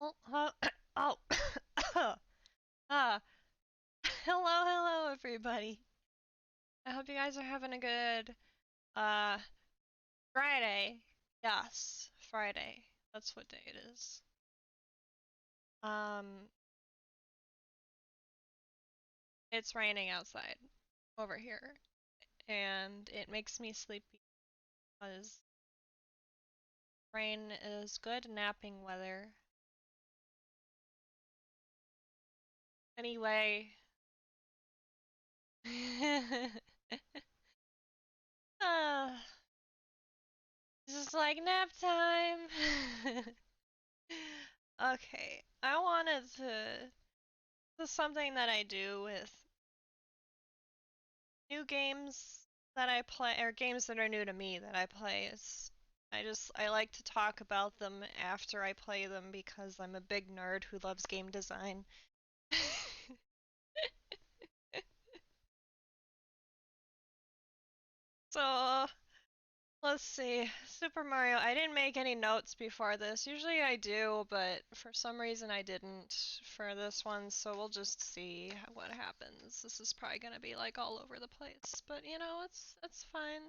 Oh, oh, uh, hello, everybody. I hope you guys are having a good, uh, Friday. Yes, Friday. That's what day it is. Um, it's raining outside over here, and it makes me sleepy because rain is good napping weather. Anyway, uh, this is like nap time. Okay, I wanted to. This is something that I do with new games that I play, or games that are new to me that I play. Is I like to talk about them after I play them because I'm a big nerd who loves game design. So let's see. Super Mario. I didn't make any notes before this. Usually I do, but for some reason I didn't for this one, so we'll just see what happens. This is probably gonna be like all over the place, but you know, it's fine.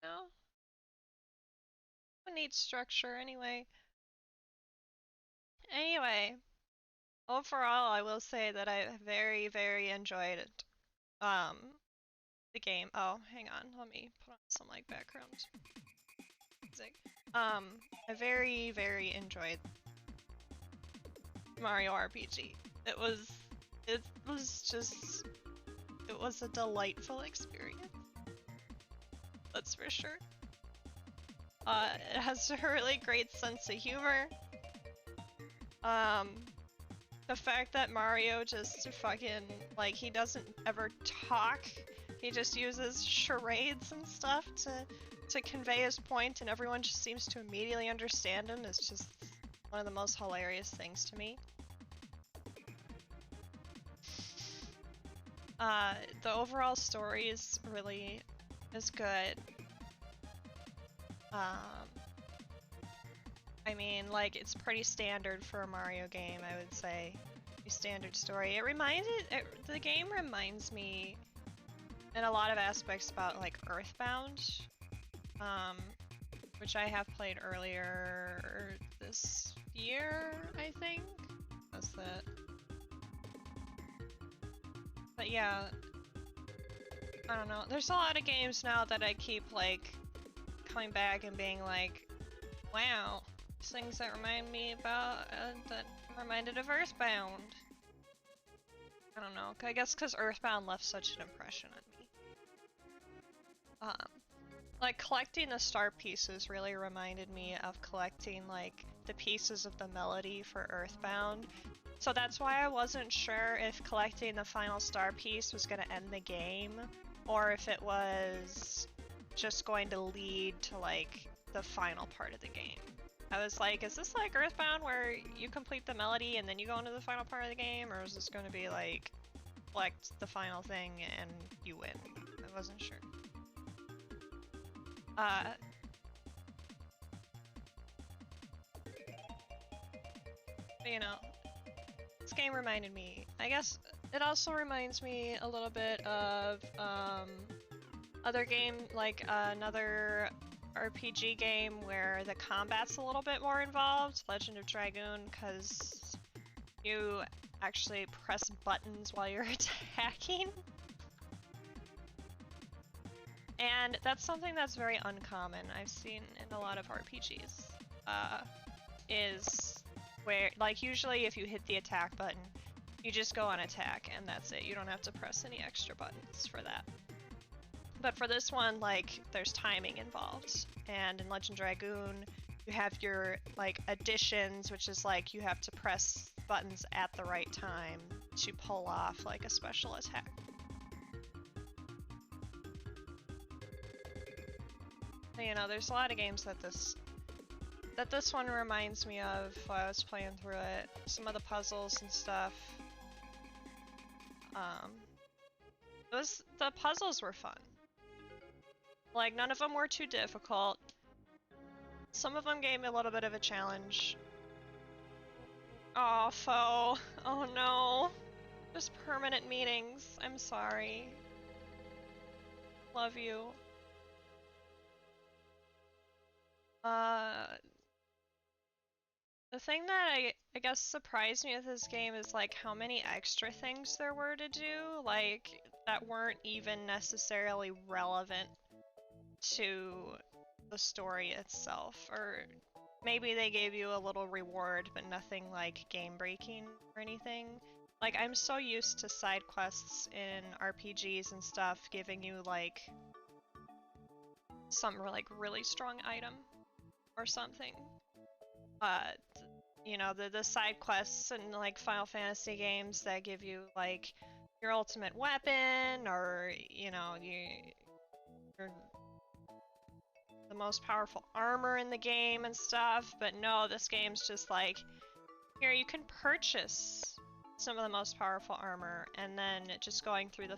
No, who needs structure anyway? Anyway, overall, I will say that I very enjoyed it. Um, the game. Oh, hang on. Let me put on some like background music. Um, I very enjoyed Mario RPG. It was it was just it was a delightful experience. That's for sure. It has a really great sense of humor. Um, the fact that Mario just fucking like he doesn't ever talk. He just uses charades and stuff to convey his point, and everyone just seems to immediately understand him. Is just one of the most hilarious things to me. The overall story is good. Um, I mean, like it's pretty standard for a Mario game, I would say. A standard story. The game reminds me in a lot of aspects about like Earthbound, um, which I have played earlier this year, I think. That's it. But yeah, I don't know. There's a lot of games now that I keep like coming back and being like, wow, things that remind me about that reminded of Earthbound. I don't know. I guess because Earthbound left such an impression on me. Like collecting the star pieces really reminded me of collecting like the pieces of the melody for Earthbound. So that's why I wasn't sure if collecting the final star piece was going to end the game or if it was just going to lead to like the final part of the game. I was like, is this like Earthbound where you complete the melody and then you go into the final part of the game, or is this going to be like collect the final thing and you win? I wasn't sure. Uh, you know, this game reminded me. I guess it also reminds me a little bit of other game, like another RPG game where the combat's a little bit more involved, Legend of Dragoon, because you actually press buttons while you're attacking. And that's something that's very uncommon, I've seen in a lot of RPGs, is where, like, usually if you hit the attack button, you just go on attack and that's it. You don't have to press any extra buttons for that. But for this one, like, there's timing involved. And in Legend Dragoon, you have your, like, additions, which is like you have to press buttons at the right time to pull off, like, a special attack. You know, there's a lot of games that this one reminds me of while I was playing through it. Some of the puzzles and stuff. The puzzles were fun. Like, none of them were too difficult. Some of them gave me a little bit of a challenge. Oh, foe. Oh no. Just permanent meetings. I'm sorry. Love you. The thing that I guess surprised me with this game is like how many extra things there were to do, like that weren't even necessarily relevant to the story itself, or maybe they gave you a little reward, but nothing like game breaking or anything. Like I'm so used to side quests in RPGs and stuff giving you like some like really strong item or something. You know, the side quests in like Final Fantasy games that give you like your ultimate weapon, or you know, your the most powerful armor in the game and stuff. But no, this game's just like, here you can purchase some of the most powerful armor, and then just going through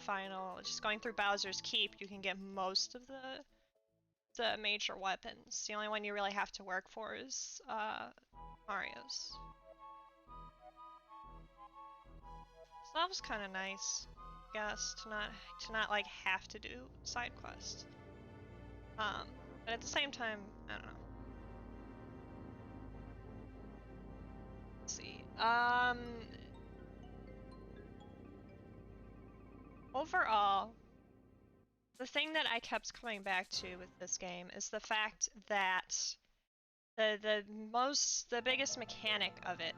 Bowser's Keep, you can get most of the major weapons. The only one you really have to work for is Mario's. So that was kind of nice, I guess, to not like have to do side quests. But at the same time, I don't know. Let's see. Overall, the thing that I kept coming back to with this game is the fact that the biggest mechanic of it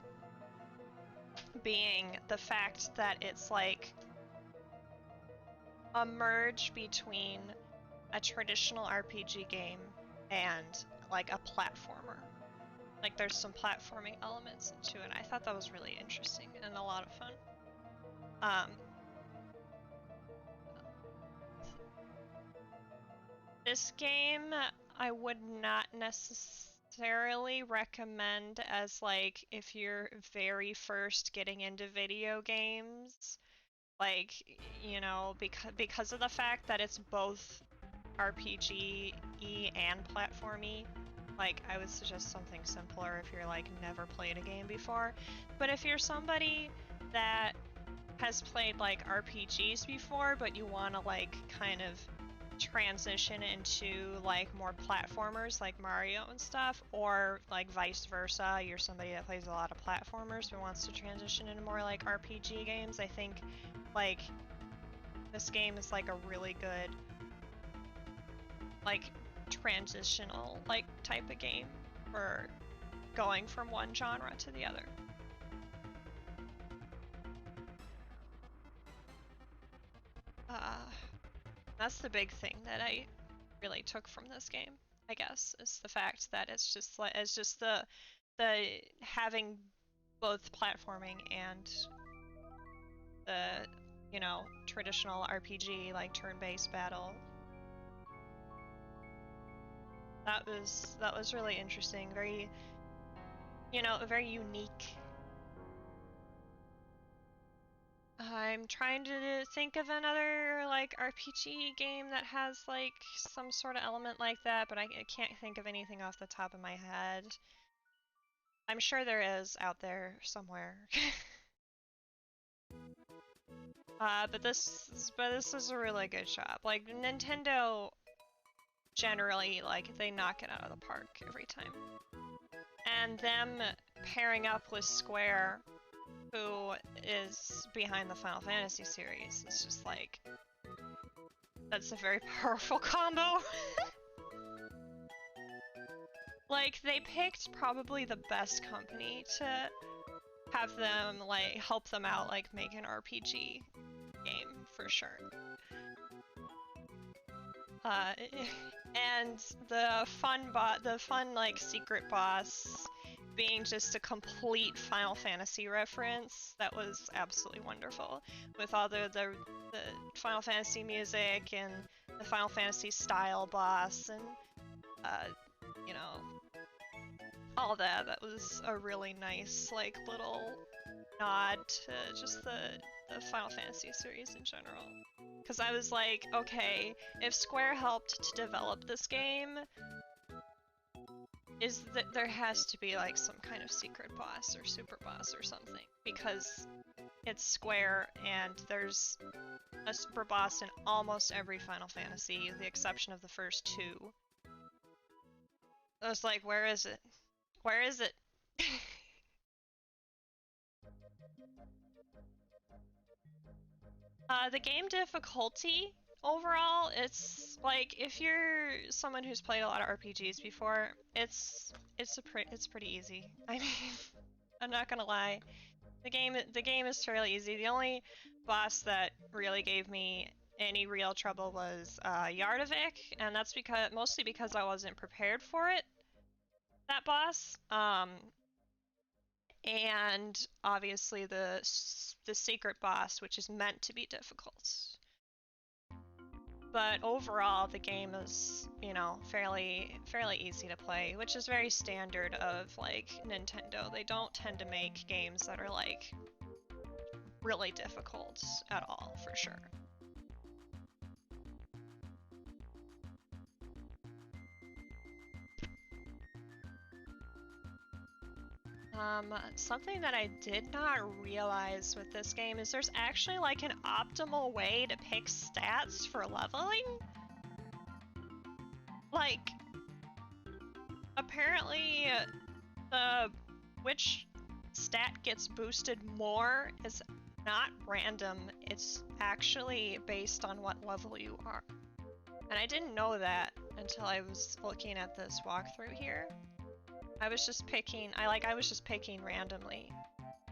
being the fact that it's like a merge between a traditional RPG game and like a platformer. Like there's some platforming elements to it. I thought that was really interesting and a lot of fun. This game I would not necessarily recommend as like if you're very first getting into video games. Like, you know, because of the fact that it's both RPG-y and platformy, like I would suggest something simpler if you're like never played a game before. But if you're somebody that has played like RPGs before, but you want to like kind of transition into like more platformers like Mario and stuff, or like vice versa, you're somebody that plays a lot of platformers but wants to transition into more like RPG games, I think like this game is like a really good like transitional like type of game for going from one genre to the other. That's the big thing that I really took from this game, I guess, is the fact that it's just the having both platforming and the, you know, traditional RPG like turn-based battle. That was really interesting, very, you know, very unique. I'm trying to think of another like RPG game that has like some sort of element like that, but I can't think of anything off the top of my head. I'm sure there is out there somewhere. But this is a really good job. Like Nintendo generally, like they knock it out of the park every time. And them pairing up with Square, who is behind the Final Fantasy series, is just like, that's a very powerful combo. Like they picked probably the best company to have them like help them out, like make an RPG game for sure. And the fun like secret boss being just a complete Final Fantasy reference, that was absolutely wonderful. With all the Final Fantasy music and the Final Fantasy style boss and you know, all that. That was a really nice like little nod to just the Final Fantasy series in general. Because I was like, okay, if Square helped to develop this game, is that there has to be like some kind of secret boss or super boss or something, because it's Square and there's a super boss in almost every Final Fantasy, with the exception of the first two. I was like, where is it? Where is it? The game difficulty overall, it's like if you're someone who's played a lot of RPGs before, it's pretty easy. I mean, I'm not gonna lie, the game is fairly easy. The only boss that really gave me any real trouble was Yardavik, and that's mostly because I wasn't prepared for it. That boss, and obviously the secret boss, which is meant to be difficult. But overall, the game is, you know, fairly easy to play, which is very standard of like Nintendo. They don't tend to make games that are like really difficult at all, for sure. Something that I did not realize with this game is there's actually like an optimal way to pick stats for leveling. Like, apparently, which stat gets boosted more is not random, it's actually based on what level you are. And I didn't know that until I was looking at this walkthrough here. I was just picking randomly,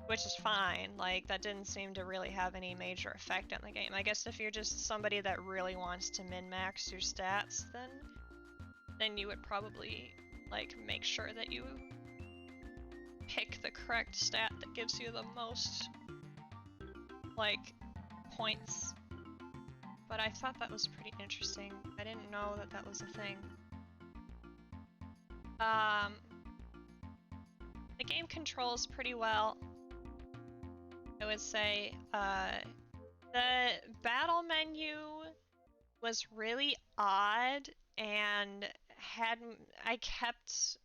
which is fine. Like, that didn't seem to really have any major effect on the game. I guess if you're just somebody that really wants to min-max your stats, then you would probably like make sure that you pick the correct stat that gives you the most like points. But I thought that was pretty interesting. I didn't know that that was a thing. The game controls pretty well, I would say. The battle menu was really odd, and I kept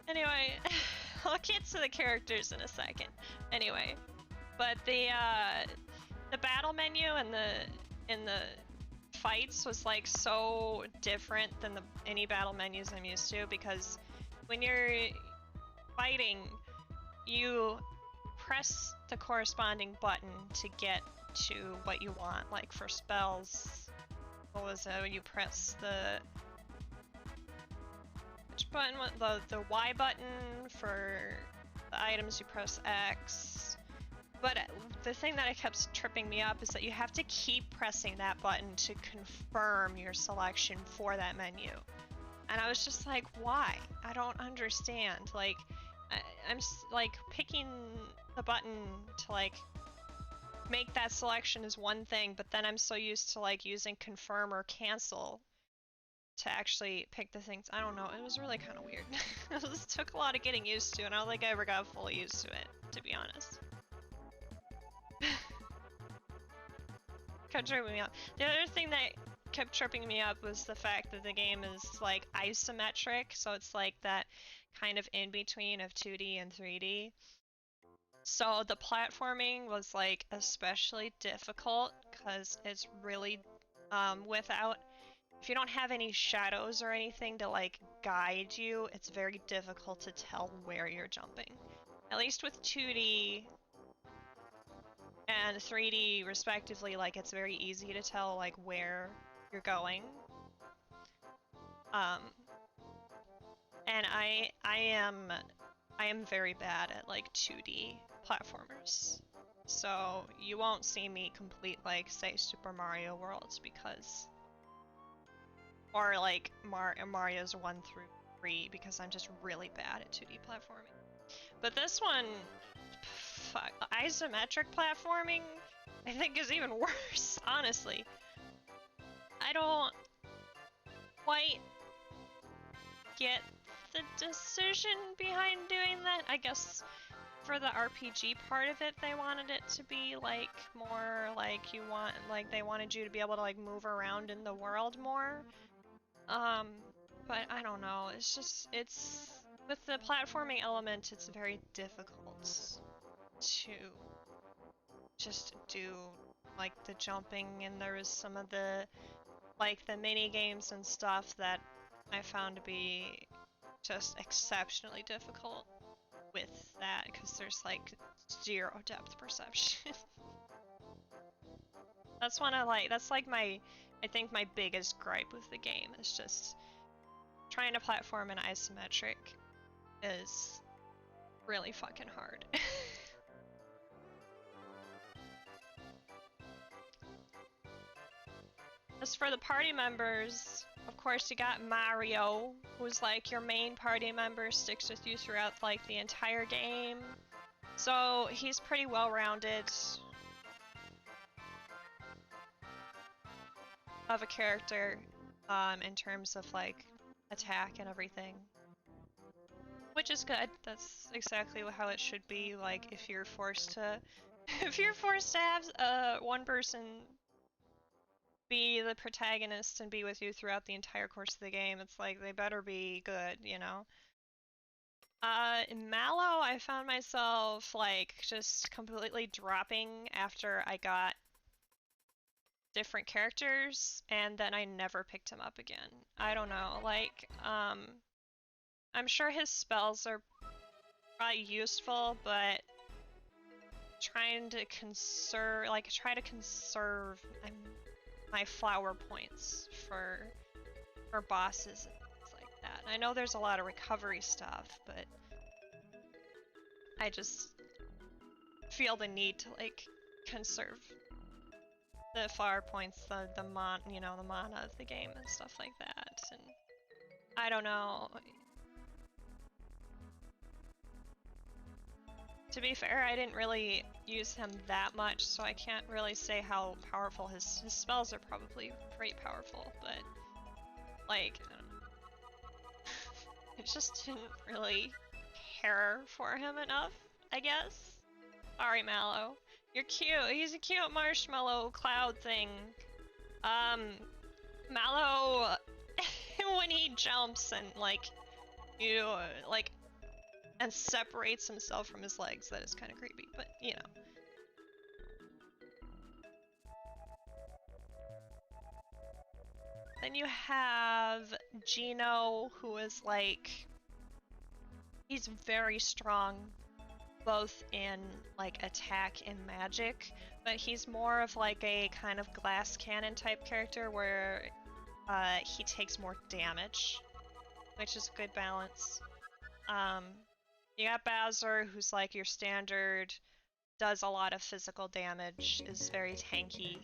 Anyway, I'll get to the characters in a second. Anyway, but the battle menu and the fights was like so different than any battle menus I'm used to, because when you're fighting, you press the corresponding button to get to what you want. Like for spells, what was it? You press which button? The Y button. For the items, you press X. But the thing that kept tripping me up is that you have to keep pressing that button to confirm your selection for that menu. And I was just like, why? I don't understand. Like, I'm like picking the button to like make that selection is one thing, but then I'm so used to like using confirm or cancel to actually pick the things. I don't know. It was really kind of weird. It took a lot of getting used to, and I don't think I ever got fully used to it, to be honest. Kept tripping me up. The other thing that kept tripping me up was the fact that the game is like isometric, so it's like that kind of in between of 2D and 3D. So the platforming was like especially difficult because it's really if you don't have any shadows or anything to like guide you, it's very difficult to tell where you're jumping. At least with 2D and 3D respectively, like it's very easy to tell like where you're going. And I am very bad at like 2D platformers. So you won't see me complete like say Super Mario Worlds or like Mario's 1 through 3 because I'm just really bad at 2D platforming. But this one, fuck, isometric platforming, I think is even worse, honestly. I don't quite get the decision behind doing that. I guess for the RPG part of it, they wanted it to be like more like they wanted you to be able to like move around in the world more. But I don't know. It's with the platforming element, it's very difficult to just do like the jumping, and there was some of the like the mini games and stuff that I found to be just exceptionally difficult with that because there's like zero depth perception. That's like I think my biggest gripe with the game is just trying to platform in isometric is really fucking hard. As for the party members, of course you got Mario, who's like your main party member, sticks with you throughout like the entire game. So he's pretty well-rounded of a character in terms of like attack and everything. Which is good. That's exactly how it should be. Like if you're forced to have one person be the protagonist and be with you throughout the entire course of the game, it's like they better be good, you know? In Mallow, I found myself like just completely dropping after I got different characters, and then I never picked him up again. I don't know, like, I'm sure his spells are probably useful, but trying to conserve, like, try to conserve my flower points for bosses and things like that. I know there's a lot of recovery stuff, but I just feel the need to like conserve the flower points, the the mana of the game and stuff like that. And I don't know. To be fair, I didn't really use him that much, so I can't really say how powerful his spells are. Probably pretty powerful, but like, I don't know. I just didn't really care for him enough, I guess. Sorry, Mallow. You're cute. He's a cute marshmallow cloud thing. Mallow, when he jumps and like, and separates himself from his legs, that is kind of creepy, but you know. Then you have Gino, who is like, he's very strong both in like attack and magic, but he's more of like a kind of glass cannon type character where he takes more damage, which is a good balance. You got Bowser, who's like your standard, does a lot of physical damage, is very tanky.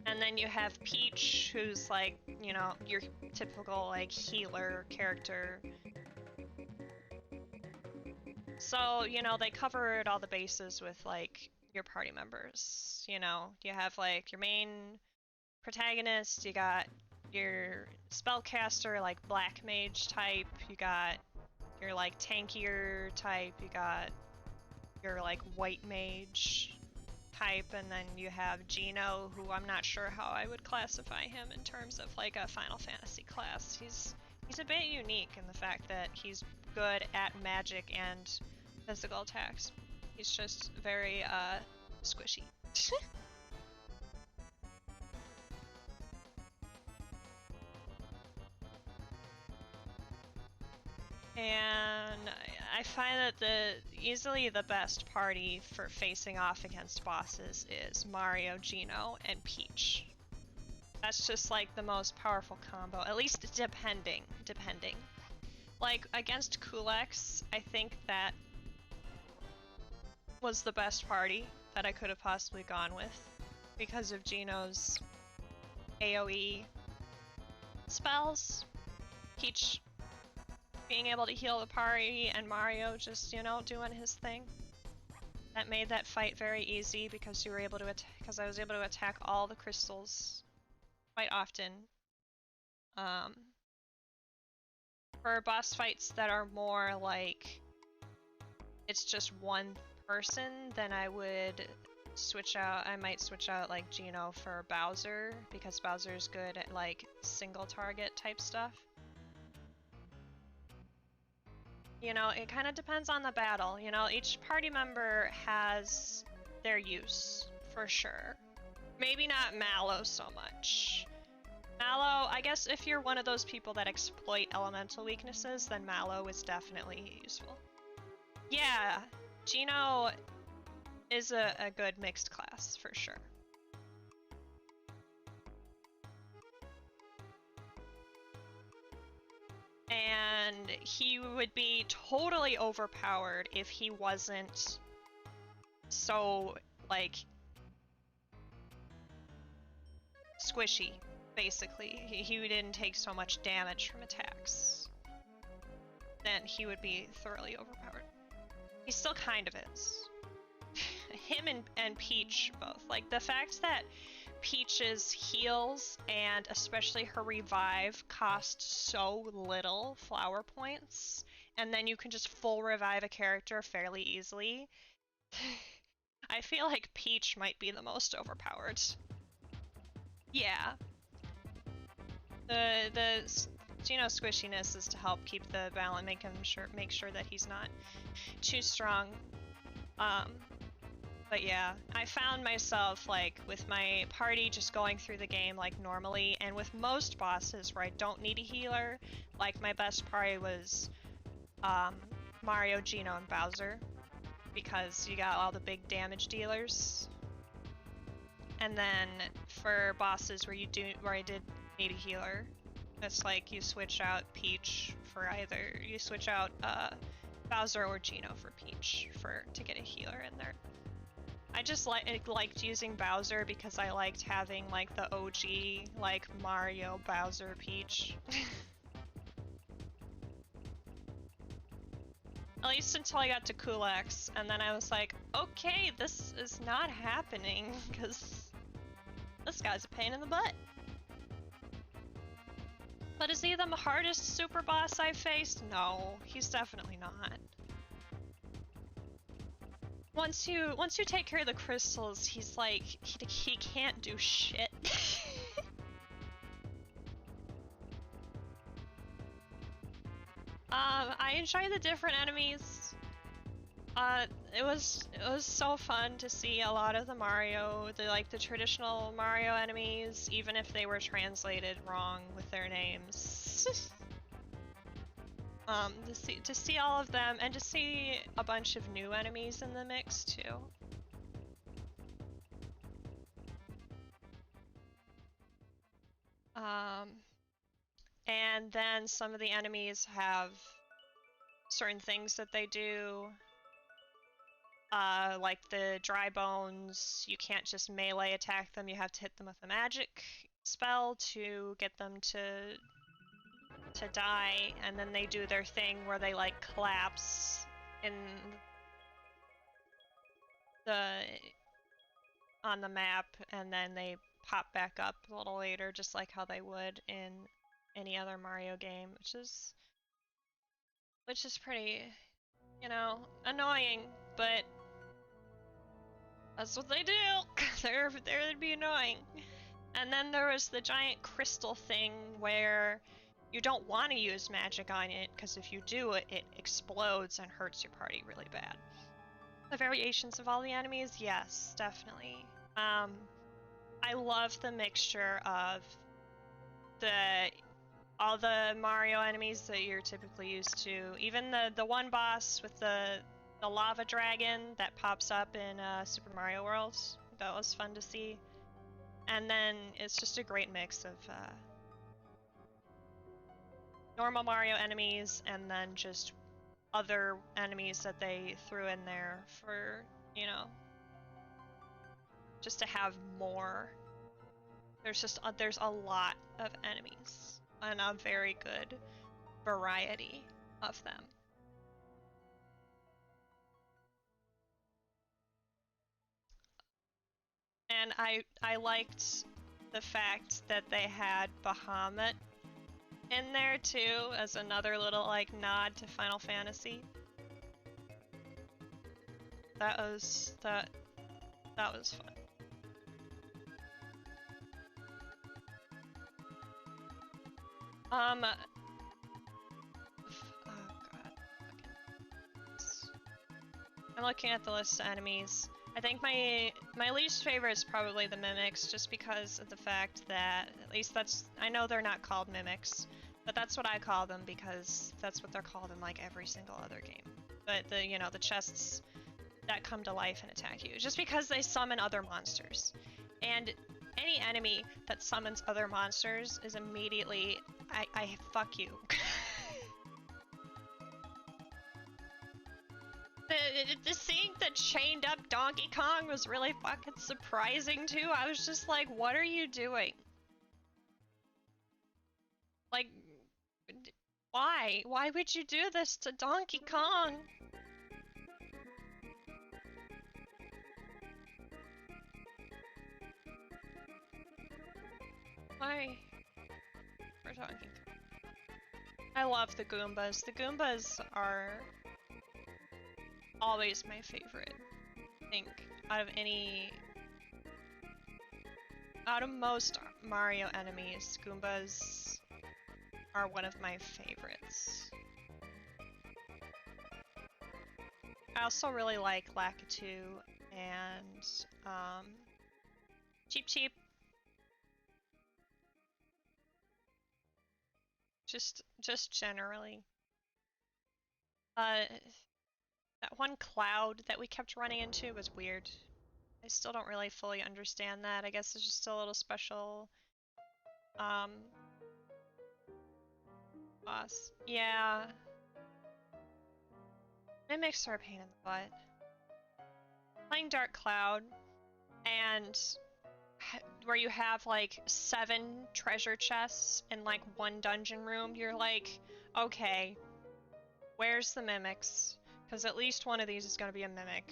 And then you have Peach, who's like, you know, your typical like healer character. So, you know, they covered all the bases with like your party members. You know, you have like your main protagonist, you got your spellcaster, like black mage type, you got your like tankier type, you got your like white mage type, and then you have Gino, who I'm not sure how I would classify him in terms of like a Final Fantasy class. He's a bit unique in the fact that he's good at magic and physical attacks. He's just very squishy. And I find that easily the best party for facing off against bosses is Mario, Gino, and Peach. That's just like the most powerful combo, at least depending. Like against Kulex, I think that was the best party that I could have possibly gone with because of Gino's AoE spells. Peach being able to heal the party, and Mario just, you know, doing his thing. That made that fight very easy because because I was able to attack all the crystals quite often. For boss fights that are more like it's just one person, then I would switch out, I might switch out like Gino for Bowser, because Bowser's good at like single target type stuff. You know, it kind of depends on the battle. You know, each party member has their use, for sure. Maybe not Mallow so much. Mallow, I guess if you're one of those people that exploit elemental weaknesses, then Mallow is definitely useful. Yeah, Gino is a good mixed class, for sure. And he would be totally overpowered if he wasn't so, like, squishy, basically. He didn't take so much damage from attacks. Then he would be thoroughly overpowered. He still kind of is. Him and Peach both. Like, the fact that Peach's heals, and especially her revive, cost so little flower points, and then you can just full revive a character fairly easily. I feel like Peach might be the most overpowered. Yeah. The Geno squishiness is to help keep the balance, make sure that he's not too strong. But yeah, I found myself, like, with my party just going through the game like normally, and with most bosses where I don't need a healer, like my best party was Mario, Gino, and Bowser, because you got all the big damage dealers. And then for bosses where I did need a healer, it's like you switch out Peach for either, you switch out Bowser or Gino for Peach to get a healer in there. I just liked using Bowser because I liked having like the OG like Mario, Bowser, Peach. At least until I got to Kulaks, and then I was like, okay, this is not happening because this guy's a pain in the butt. But is he the hardest super boss I've faced? No, he's definitely not. Once you take care of the crystals, he's like, he can't do shit. I enjoy the different enemies. It was so fun to see a lot of the Mario, the traditional Mario enemies, even if they were translated wrong with their names. To see all of them, and to see a bunch of new enemies in the mix too. And then some of the enemies have certain things that they do. Like the dry bones, you can't just melee attack them, you have to hit them with a magic spell to get them to die, and then they do their thing where they like collapse on the map, and then they pop back up a little later, just like how they would in any other Mario game, which is pretty, you know, annoying, but that's what they do. They're to be annoying. And then there was the giant crystal thing where you don't want to use magic on it, because if you do, it explodes and hurts your party really bad. The variations of all the enemies, yes, definitely. I love the mixture of all the Mario enemies that you're typically used to. Even the one boss with the lava dragon that pops up in Super Mario World. That was fun to see. And then it's just a great mix of normal Mario enemies, and then just other enemies that they threw in there for, you know, just to have more. There's a lot of enemies, and a very good variety of them. And I liked the fact that they had Bahamut in there too, as another little like nod to Final Fantasy. that was that was fun. Oh god. I'm looking at the list of enemies. I think my least favorite is probably the mimics, just because of the fact that, at least that's, I know they're not called mimics, but that's what I call them because that's what they're called in like every single other game. But the, you know, the chests that come to life and attack you, just because they summon other monsters. And any enemy that summons other monsters is immediately, I fuck you. The seeing the chained up Donkey Kong was really fucking surprising too. I was just like, what are you doing? Like, why? Why would you do this to Donkey Kong? Why? For Donkey Kong. I love the Goombas. The Goombas are always my favorite. I think out of most Mario enemies, Goombas are one of my favorites. I also really like Lakitu and Cheep Cheep. Just generally. That one cloud that we kept running into was weird. I still don't really fully understand that. I guess it's just a little special boss. Yeah. Mimics are a pain in the butt. Playing Dark Cloud and where you have like 7 treasure chests in like one dungeon room, you're like, okay, where's the mimics? Because at least one of these is going to be a mimic.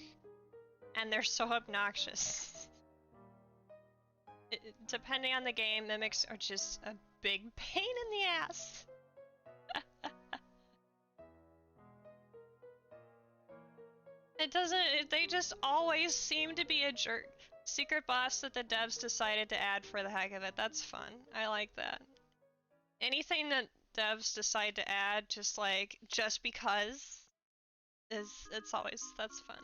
And they're so obnoxious. Depending on the game, mimics are just a big pain in the ass. They just always seem to be a jerk. Secret boss that the devs decided to add for the heck of it. That's fun. I like that. Anything that devs decide to add just because that's fun.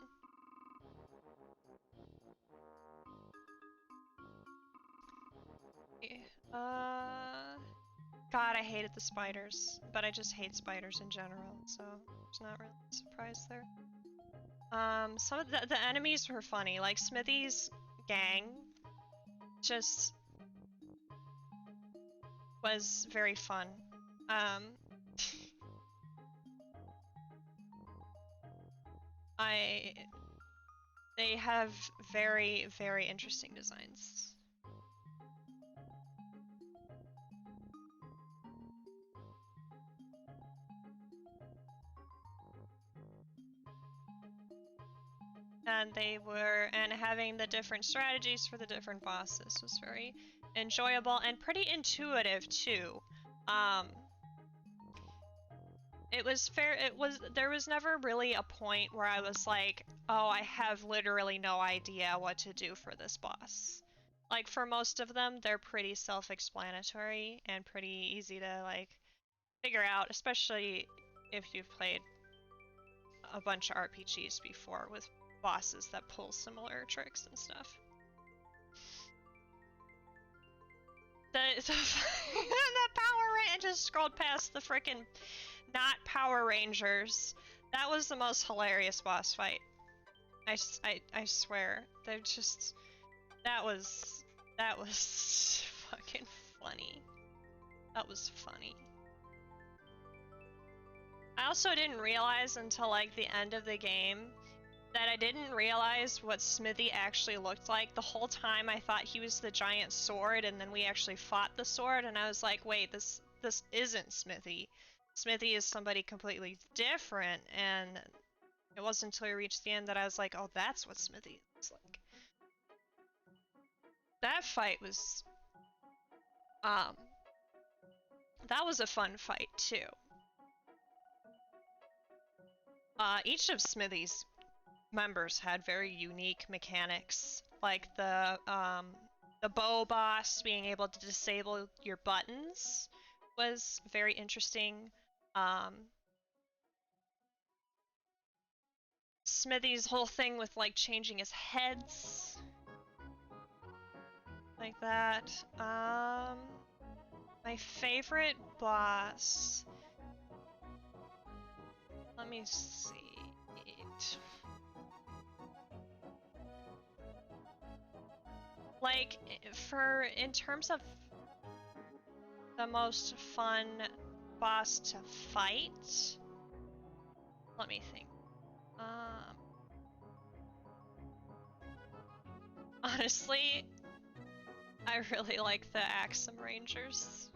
God, I hated the spiders, but I just hate spiders in general, so there's not really a surprise there. Some of the enemies were funny, like Smithy's gang just was very fun. They have very, very interesting designs. And having the different strategies for the different bosses was very enjoyable and pretty intuitive too. There was never really a point where I was like, oh, I have literally no idea what to do for this boss. Like, for most of them, they're pretty self-explanatory and pretty easy to, like, figure out, especially if you've played a bunch of RPGs before with bosses that pull similar tricks and stuff. The Power Ranger, I just scrolled past the frickin' not Power Rangers. That was the most hilarious boss fight. I swear. They're just... That was fucking funny. That was funny. I also didn't realize until like the end of the game that I didn't realize what Smithy actually looked like. The whole time I thought he was the giant sword, and then we actually fought the sword, and I was like, wait, this isn't Smithy. Smithy is somebody completely different, and it wasn't until we reached the end that I was like, oh, that's what Smithy looks like. That fight was... that was a fun fight, too. Each of Smithy's members had very unique mechanics, like the bow boss being able to disable your buttons was very interesting. Um, Smithy's whole thing with like changing his heads, like that. My favorite boss. Let me see. Like, in terms of the most fun boss to fight, let me think. Honestly, I really like the Axum Rangers.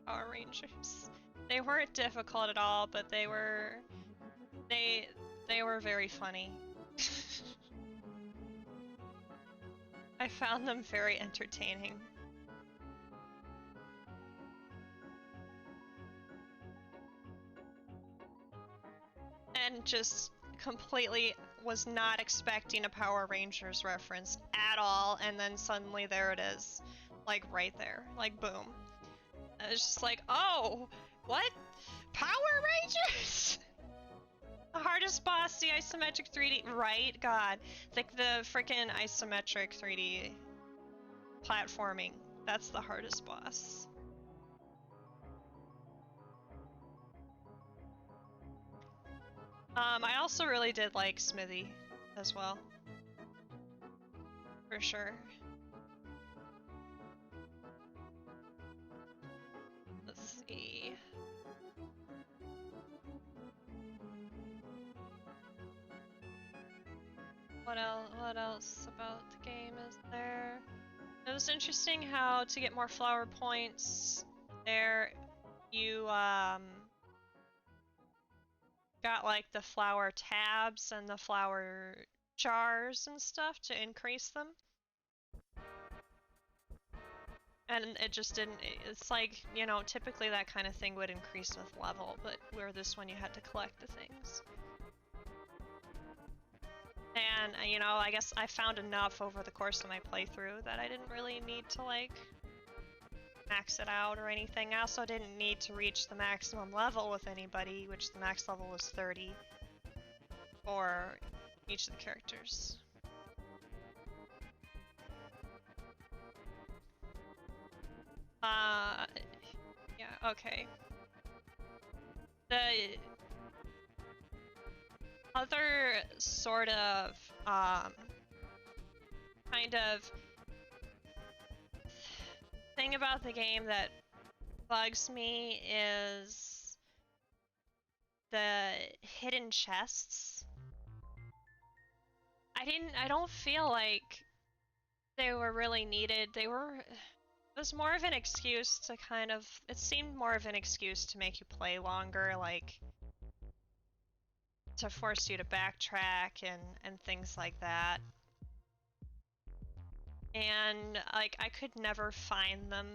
Power Rangers. They weren't difficult at all, but they were very funny. I found them very entertaining. And just completely was not expecting a Power Rangers reference at all, and then suddenly there it is. Like right there. Like boom. And it's just like, oh, what? Power Rangers? The hardest boss, the isometric 3D, right? God, like the freaking isometric 3D platforming. That's the hardest boss. I also really did like Smithy as well. For sure. Let's see. What else about the game is there? It was interesting how to get more flower points there you got like the flower tabs and the flower jars and stuff to increase them. And it just didn't, it's like, you know, typically that kind of thing would increase with level, but where this one you had to collect the things. And, you know, I guess I found enough over the course of my playthrough that I didn't really need to, like, max it out or anything. I also didn't need to reach the maximum level with anybody, which the max level was 30 for each of the characters. Yeah, okay. The other sort of, kind of thing about the game that bugs me is the hidden chests. I don't feel like they were really needed. It was more of an excuse to kind of, it seemed more of an excuse to make you play longer, like to force you to backtrack and things like that. And like I could never find them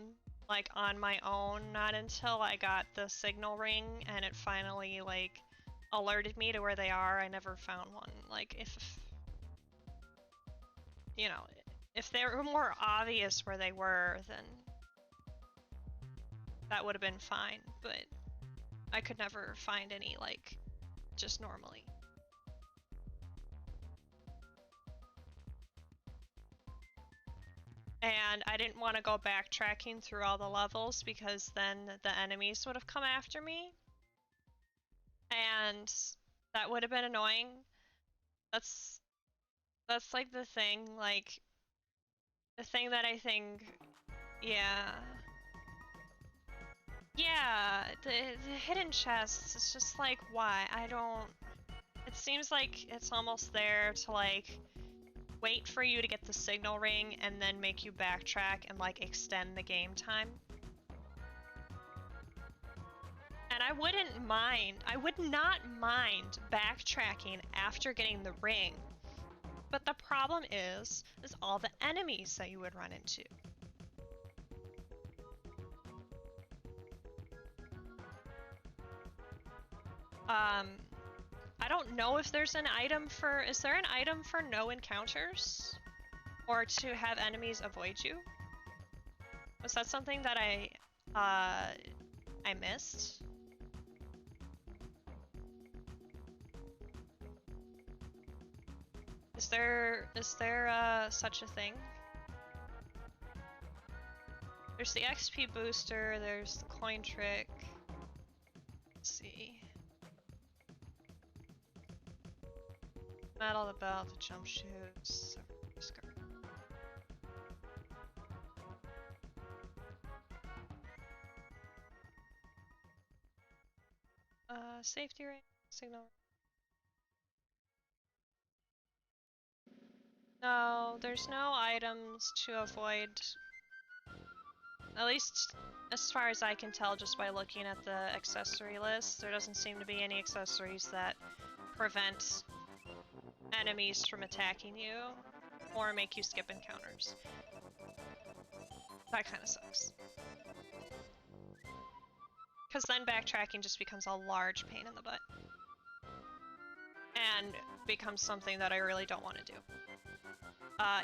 like on my own, not until I got the signal ring and it finally like alerted me to where they are. I never found one. Like if you know, if they were more obvious where they were, then that would have been fine, but I could never find any like just normally. And I didn't want to go backtracking through all the levels because then the enemies would have come after me. And that would have been annoying. That's like the thing, like the thing that I think, yeah. Yeah, the hidden chests, it's just like, why? I don't, it seems like it's almost there to like wait for you to get the signal ring and then make you backtrack and like extend the game time. And I would not mind backtracking after getting the ring. But the problem is all the enemies that you would run into. I don't know if there's an item for... Is there an item for no encounters? Or to have enemies avoid you? Was that something that I missed? Is there such a thing? There's the XP booster, there's the coin trick. Let's see. Metal, the belt, the jump shoes. Safety ring, signal. No, there's no items to avoid. At least as far as I can tell just by looking at the accessory list, there doesn't seem to be any accessories that prevent enemies from attacking you or make you skip encounters. That kind of sucks. Because then backtracking just becomes a large pain in the butt. And becomes something that I really don't want to do.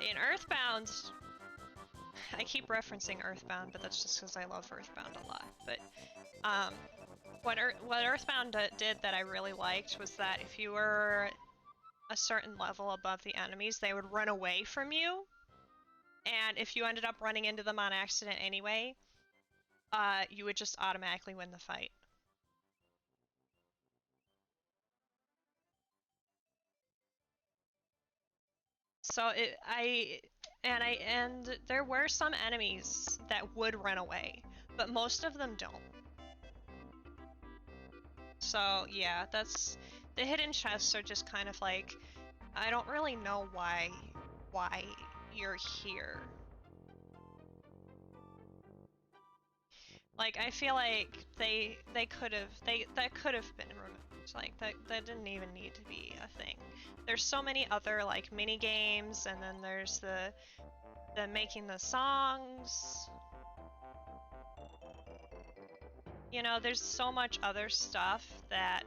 In Earthbound, I keep referencing Earthbound, but that's just because I love Earthbound a lot. But what Earthbound did that I really liked was that if you were a certain level above the enemies, they would run away from you. And if you ended up running into them on accident anyway, you would just automatically win the fight. So and there were some enemies that would run away, but most of them don't. So yeah, that's the hidden chests are just kind of like, I don't really know why you're here. Like, I feel like that could have been removed. Like that didn't even need to be a thing. There's so many other like mini games, and then there's the making the songs. You know, there's so much other stuff that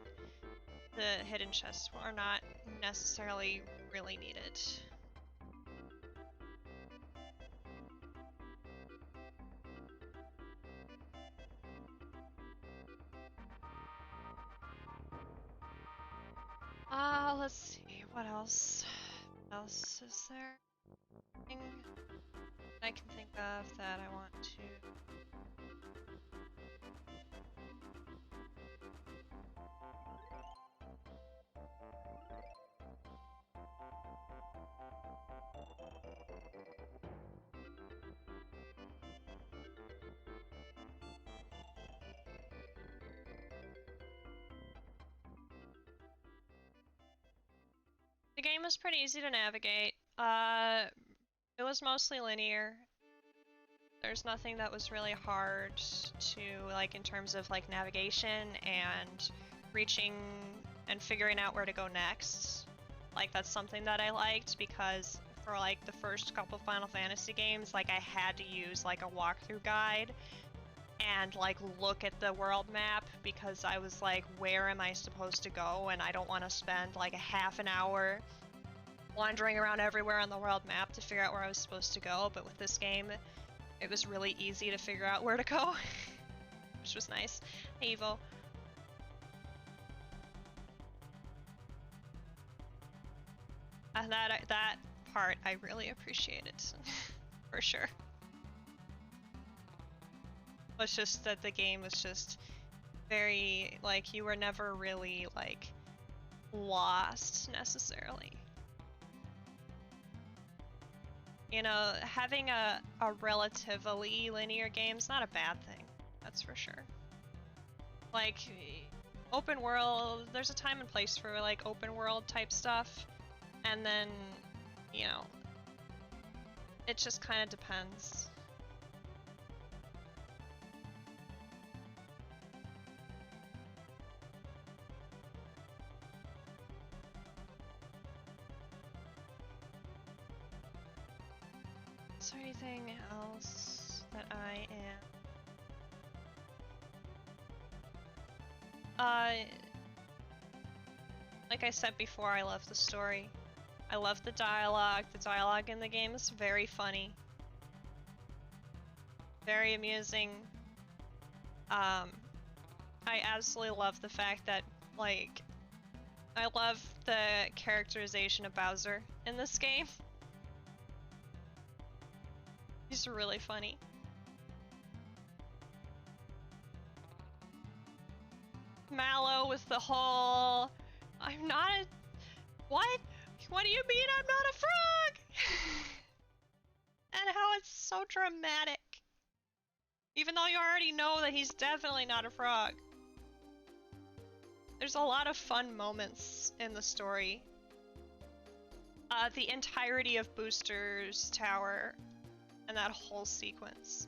the hidden chests are not necessarily really needed. Let's see, what else? What else is there? Anything I can think of that I want to... The game was pretty easy to navigate. It was mostly linear. There's nothing that was really hard to, like, in terms of, like, navigation and reaching and figuring out where to go next. Like, that's something that I liked because for, like, the first couple Final Fantasy games, like, I had to use, like, a walkthrough guide and, like, look at the world map because I was like, where am I supposed to go? And I don't want to spend, like, a half an hour wandering around everywhere on the world map to figure out where I was supposed to go, but with this game, it was really easy to figure out where to go, which was nice. Hey, Evo. That part I really appreciated, for sure. It's just that the game was just very, like, you were never really, like, lost, necessarily. You know, having a relatively linear game is not a bad thing, that's for sure. Like, open world, there's a time and place for, like, open world type stuff, and then, you know, it just kind of depends. Is there anything else that I am? Like I said before, I love the story. I love the dialogue. The dialogue in the game is very funny. Very amusing. I absolutely love the fact that, like, I love the characterization of Bowser in this game. He's really funny. Mallow with the whole, I'm not a, what? What do you mean I'm not a frog? And how it's so dramatic. Even though you already know that he's definitely not a frog. There's a lot of fun moments in the story. The entirety of Booster's Tower and that whole sequence.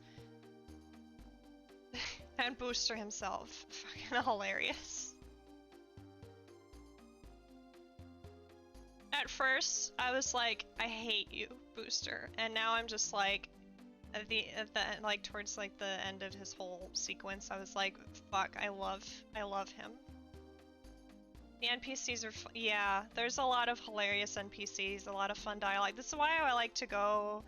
And Booster himself. Fucking hilarious. At first, I was like, I hate you, Booster. And now I'm just like, like towards like the end of his whole sequence, I was like, fuck, I love him. The NPCs are yeah, there's a lot of hilarious NPCs, a lot of fun dialogue. This is why I like to go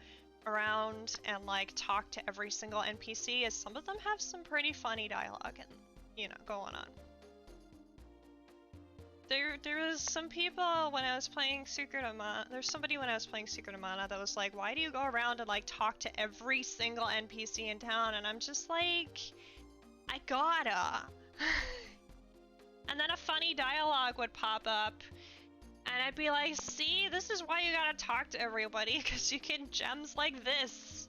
around and like talk to every single NPC, as some of them have some pretty funny dialogue and, you know, going on. There was some people when I was playing Secret of Mana, there's somebody when I was playing Secret of Mana that was like, why do you go around and like talk to every single NPC in town? And I'm just like, I gotta. And then a funny dialogue would pop up, and I'd be like, see, this is why you gotta talk to everybody, because you get gems like this.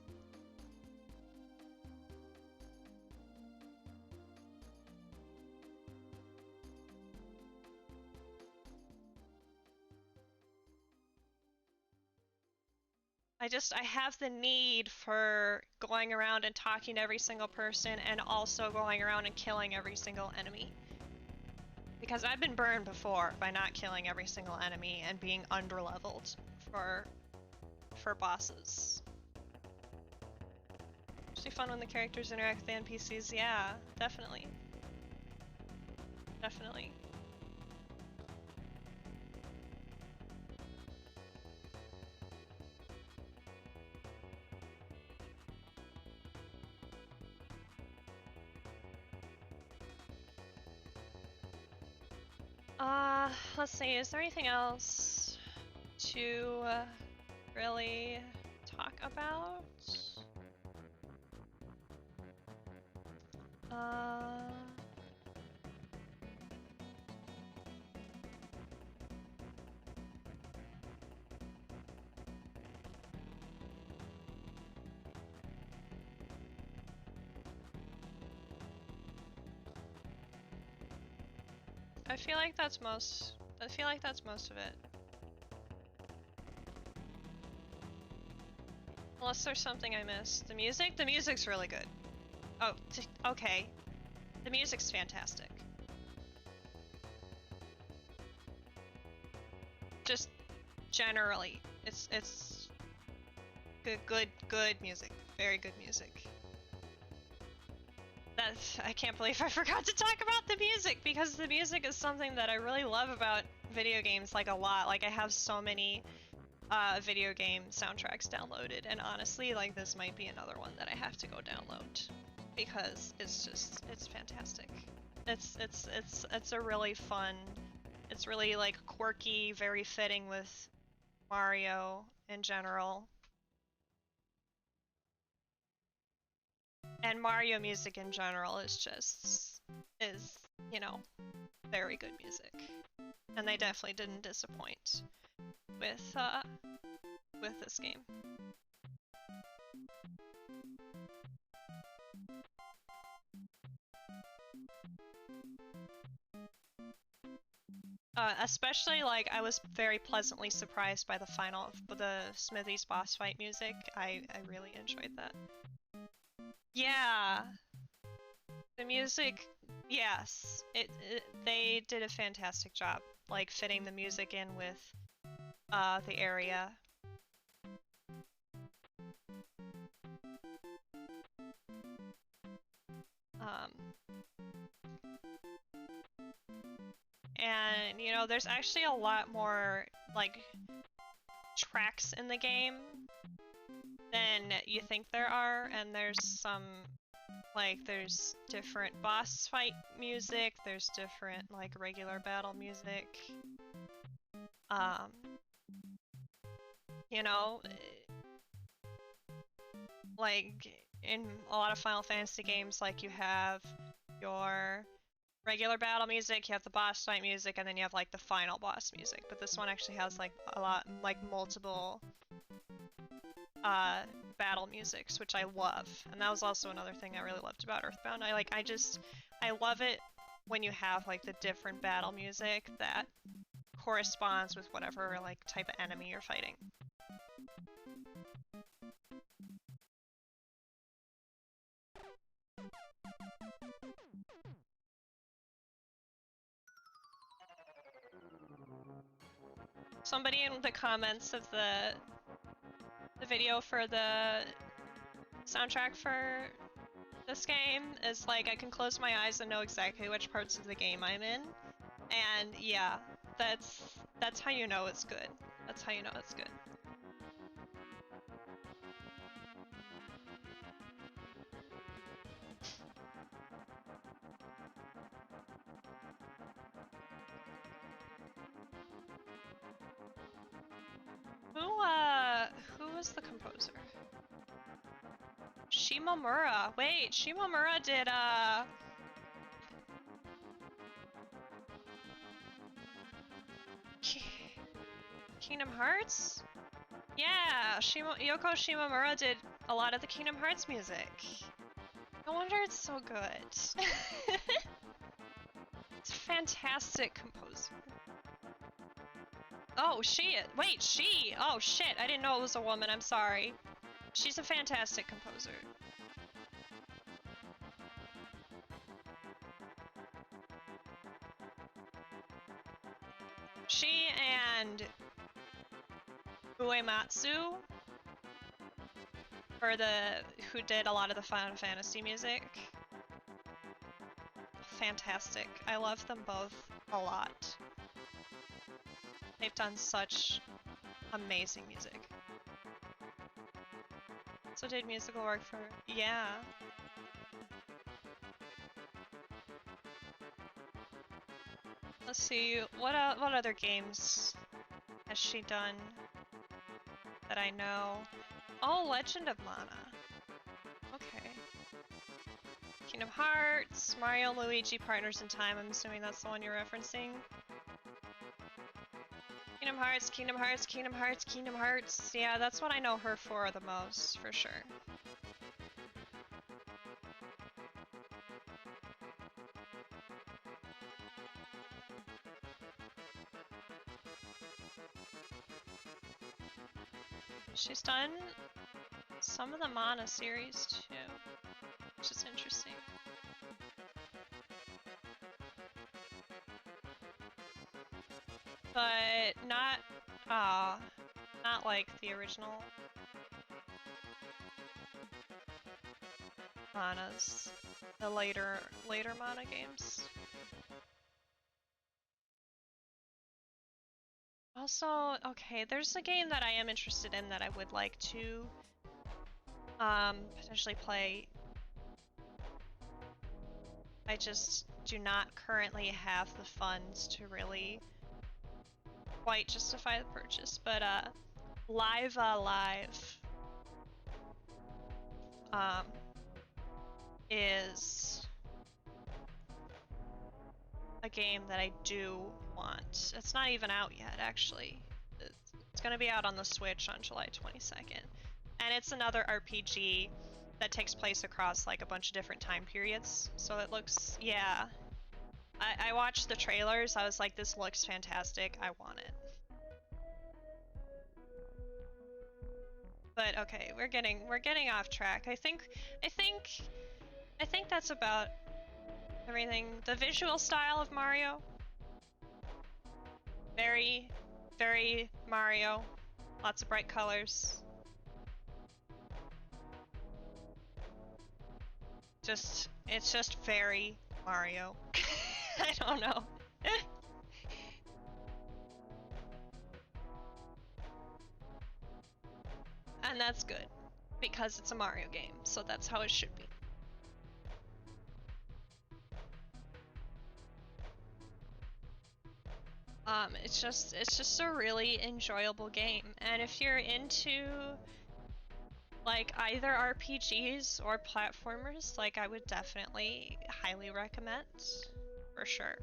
I have the need for going around and talking to every single person, and also going around and killing every single enemy. Because I've been burned before by not killing every single enemy and being underleveled for bosses. Actually fun when the characters interact with the NPCs, yeah, definitely. Definitely. Let's see, is there anything else to really talk about? I feel like that's most of it. Unless there's something I missed. The music's really good. Oh, okay. The music's fantastic. Just generally, it's good music. Very good music. I can't believe I forgot to talk about the music, because the music is something that I really love about video games, like, a lot. Like, I have so many video game soundtracks downloaded, and honestly, like, this might be another one that I have to go download, because it's fantastic. It's a really fun, it's really, like, quirky, very fitting with Mario in general. And Mario music in general is you know, very good music. And they definitely didn't disappoint with this game. Especially, like, I was very pleasantly surprised by the Smithy's boss fight music. I really enjoyed that. Yeah, the music, yes, they did a fantastic job, like, fitting the music in with the area. and you know, there's actually a lot more like tracks in the game than you think there are, and there's some like there's different boss fight music, there's different like regular battle music. Um, you know, like in a lot of Final Fantasy games, like you have your regular battle music, you have the boss fight music, and then you have like the final boss music. But this one actually has like a lot, like multiple battle musics, which I love. And that was also another thing I really loved about Earthbound. I love it when you have like the different battle music that corresponds with whatever like type of enemy you're fighting. Somebody in the comments of the video for the soundtrack for this game is like, I can close my eyes and know exactly which parts of the game I'm in. And yeah, that's how you know it's good. That's how you know it's good. Who was the composer? Shimomura. Wait, Shimomura did, Kingdom Hearts? Yeah, Yoko Shimomura did a lot of the Kingdom Hearts music. No wonder it's so good. It's a fantastic composer. Oh, she! Oh shit, I didn't know it was a woman, I'm sorry. She's a fantastic composer. She and Uematsu who did a lot of the Final Fantasy music. Fantastic. I love them both a lot. They've done such amazing music. So did musical work for... yeah. Let's see, what other games has she done that I know? Oh, Legend of Mana. Okay. Kingdom Hearts, Mario and Luigi Partners in Time, I'm assuming that's the one you're referencing. Kingdom Hearts, Kingdom Hearts, Kingdom Hearts, Kingdom Hearts. Yeah, that's what I know her for the most, for sure. She's done some of the Mana series too, which is interesting. But not like the original Manas, the later Mana games. Also, okay, there's a game that I am interested in that I would like to potentially play. I just do not currently have the funds to really quite justify the purchase, but Live is a game that I do want. It's not even out yet, actually. It's gonna be out on the Switch on July 22nd. And it's another RPG that takes place across like a bunch of different time periods. So it looks, yeah. I watched the trailers, I was like, this looks fantastic, I want it. But okay, we're getting off track. I think that's about everything. The visual style of Mario, very, very Mario. Lots of bright colors. It's just very Mario. I don't know. that's good, because it's a Mario game, so that's how it should be. It's just a really enjoyable game, and if you're into like either RPGs or platformers, like I would definitely highly recommend, for sure.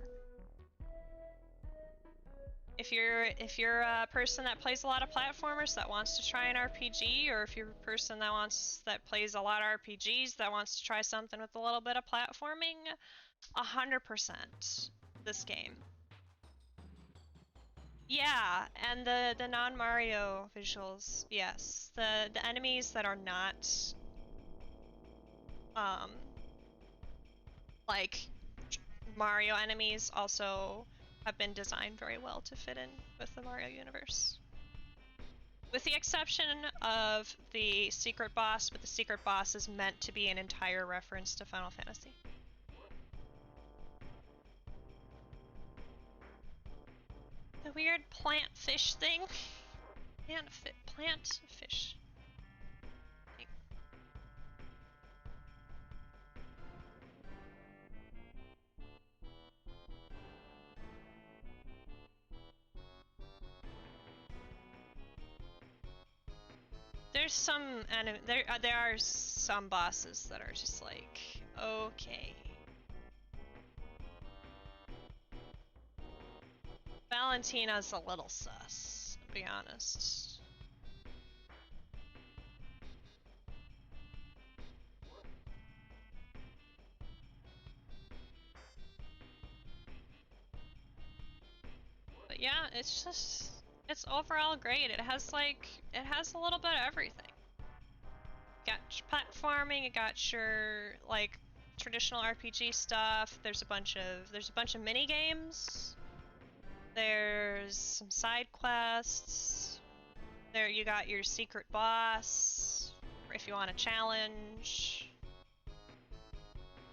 If you're a person that plays a lot of platformers that wants to try an RPG, or if you're a person that plays a lot of RPGs that wants to try something with a little bit of platforming, 100% this game. Yeah, and the non-Mario visuals, yes. The enemies that are not like Mario enemies also have been designed very well to fit in with the Mario universe. With the exception of the secret boss, but the secret boss is meant to be an entire reference to Final Fantasy. The weird plant fish thing. Plant fish. There's some there are some bosses that are just like, okay. Valentina's a little sus, to be honest. But yeah, it's overall great. It has a little bit of everything. Got your platforming, it got your like traditional RPG stuff. There's a bunch of mini games. There's some side quests. There you got your secret boss if you want a challenge.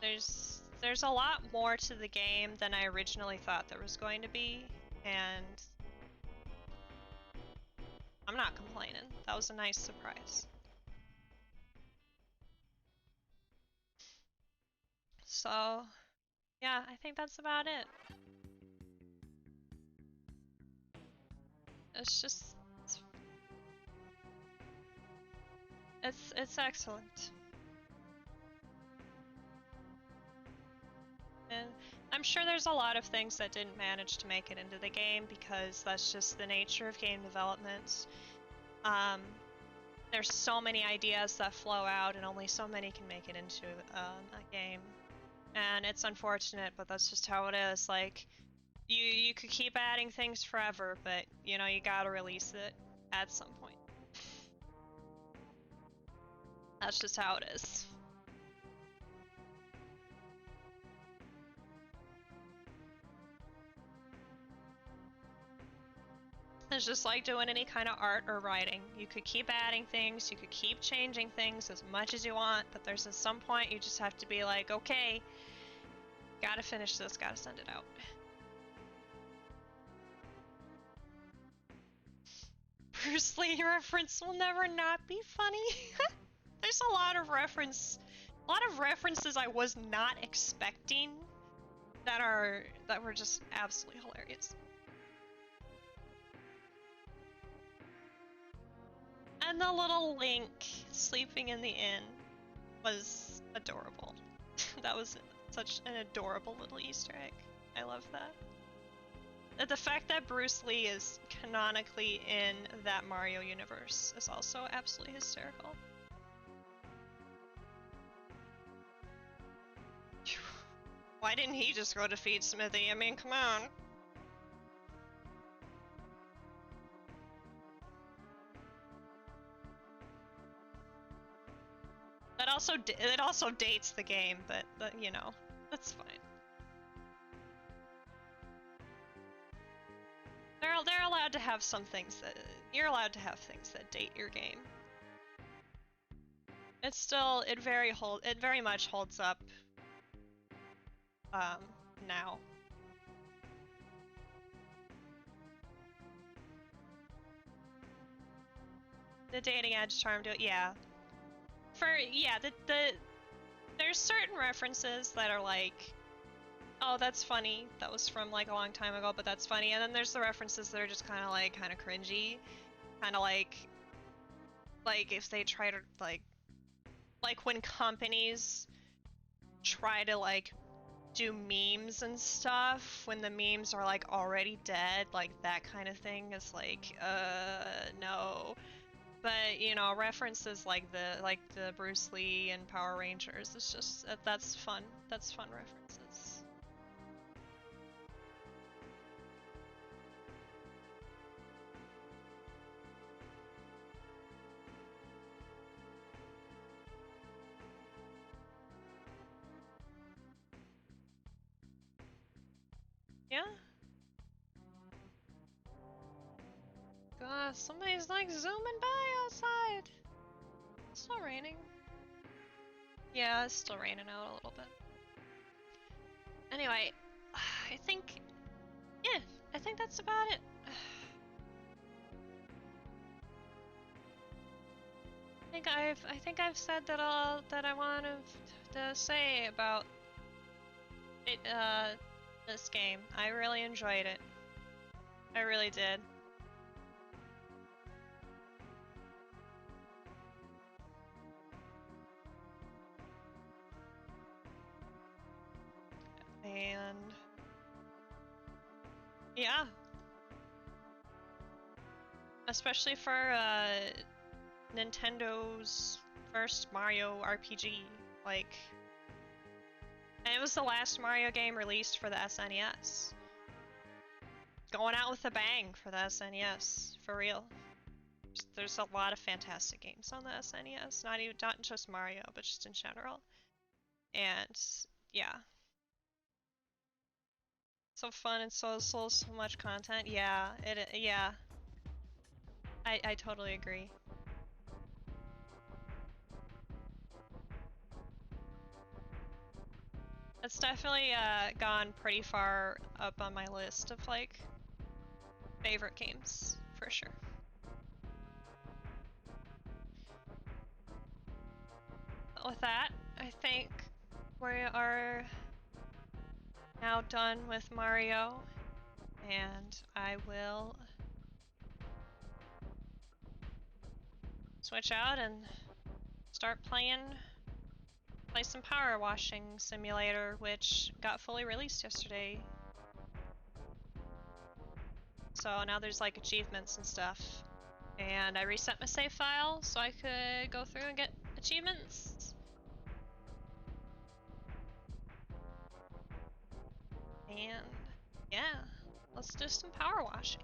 There's a lot more to the game than I originally thought there was going to be, and I'm not complaining. That was a nice surprise. So, yeah, I think that's about it. It's just it's excellent. And I'm sure there's a lot of things that didn't manage to make it into the game because that's just the nature of game development. There's so many ideas that flow out and only so many can make it into a game. And it's unfortunate, but that's just how it is. Like, you could keep adding things forever, but, you know, you gotta release it at some point. That's just how it is. It's just like doing any kind of art or writing. You could keep adding things, you could keep changing things as much as you want, but there's at some point you just have to be like, okay, gotta finish this, gotta send it out. Bruce Lee reference will never not be funny. There's a lot of references I was not expecting that were just absolutely hilarious. And the little Link sleeping in the inn was adorable. That was such an adorable little Easter egg. I love that. The fact that Bruce Lee is canonically in that Mario universe is also absolutely hysterical. Why didn't he just go defeat Smithy? I mean, come on. It also dates the game, but you know, that's fine. They're allowed to have some things that you're allowed to have things that date your game. It's still it very much holds up now. The dating edge charm to it, yeah. There's certain references that are like, oh, that's funny. That was from like a long time ago, but that's funny. And then there's the references that are just kind of cringy, kind of like if they try to like when companies try to like do memes and stuff when the memes are like already dead, like that kind of thing is like, no. But you know, references like the Bruce Lee and Power Rangers, it's just that's fun. That's fun references. Yeah. God, somebody's like zooming by outside. It's not raining. Yeah, it's still raining out a little bit. Anyway, I think, yeah, I think that's about it. I think I've said that all that I wanted to say about it. This game. I really enjoyed it. I really did. And yeah, especially for Nintendo's first Mario RPG, like, and it was the last Mario game released for the SNES. Going out with a bang for the SNES, for real. There's a lot of fantastic games on the SNES, not just Mario, but just in general. And yeah, so fun and so much content. Yeah, yeah. I totally agree. It's definitely gone pretty far up on my list of like favorite games for sure. But with that, I think we are now done with Mario, and I will switch out and start play some Power Washing Simulator, which got fully released yesterday. So now there's like achievements and stuff. And I reset my save file so I could go through and get achievements. And yeah, let's do some power washing.